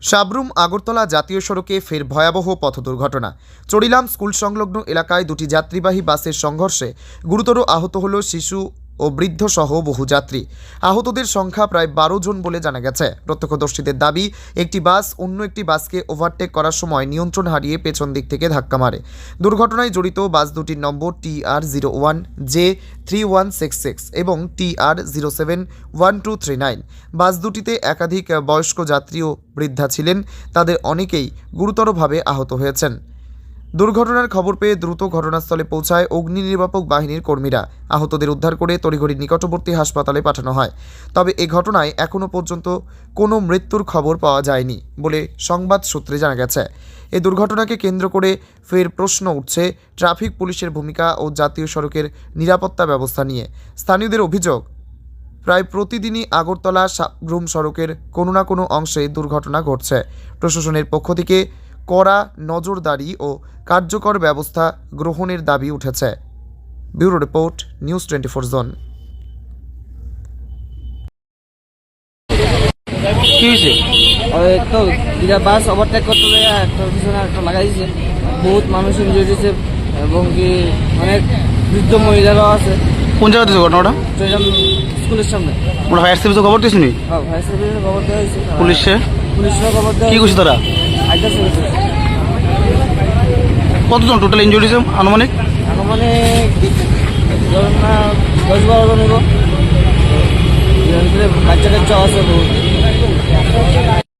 সাবরুম আগরতলা জাতীয় সড়কে ফের ভয়াবহ পথ দুর্ঘটনা। চড়িলাম স্কুল সংলগ্ন এলাকায় দুটি যাত্রীবাহী বাসের সংঘর্ষে গুরুতর আহত হল শিশু ও বৃদ্ধ সহ বহু যাত্রী। আহতদের সংখ্যা প্রায় 12 জন বলে জানা গেছে। প্রত্যক্ষদর্শীদের দাবি, একটি বাস অন্য একটি বাসকে ওভারটেক করার সময় নিয়ন্ত্রণ হারিয়ে পেছন দিক থেকে ধাক্কা মারে। দুর্ঘটনায় জড়িত বাস দুটির নম্বর TR01J3166 এবং TR071239। বাস দুটিতে একাধিক বয়স্ক যাত্রী ও বৃদ্ধা ছিলেন। তাদের অনেকেই গুরুতরভাবে আহত হয়েছেন। দুর্ঘটনার খবর পেয়ে দ্রুত ঘটনাস্থলে পৌঁছায় অগ্নি নির্বাপক বাহিনীর কর্মীরা। আহতদের উদ্ধার করে তড়িঘড়ি নিকটবর্তী হাসপাতালে পাঠানো হয়। তবে এ ঘটনায় এখনও পর্যন্ত কোনো মৃত্যুর খবর পাওয়া যায়নি বলে সংবাদ সূত্রে জানা গেছে। এই দুর্ঘটনাকে কেন্দ্র করে ফের প্রশ্ন উঠছে ট্রাফিক পুলিশের ভূমিকা ও জাতীয় সড়কের নিরাপত্তা ব্যবস্থা নিয়ে। স্থানীয়দের অভিযোগ, প্রায় প্রতিদিনই আগরতলা সাবরুম সড়কের কোনো না কোনো অংশে দুর্ঘটনা ঘটছে। প্রশাসনের পক্ষ থেকে কড়া নজরদারি ও কার্যকর ব্যবস্থা গ্রহণের দাবি উঠেছে। ব্যুরো রিপোর্ট, নিউজ 24 জন। কি হয়েছে? তো দুটা বাস ওভারটেক করতে গিয়ে একটা পিছনে একটা লাগাই দিয়েছে। বহুত মানুষ ইনজুরি হয়েছে এবং কি অনেক বৃদ্ধ মহিলারাও আছে। কোন জায়গা থেকে ঘটনাটা? স্কুলের সামনে। ওরা ফায়ার সার্ভিসে খবর দিয়েছিনি? হ্যাঁ, ফায়ার সার্ভিসে খবর দেওয়া হয়েছে। পুলিশে খবর দেওয়া কি করছে তারা? আইতাছে। কতজন টোটাল ইনজুরি হয়েছে আনুমানিক? ধরুন না 10-12 জন হইব। বাচ্চা কাচ্চা আছে বহুত।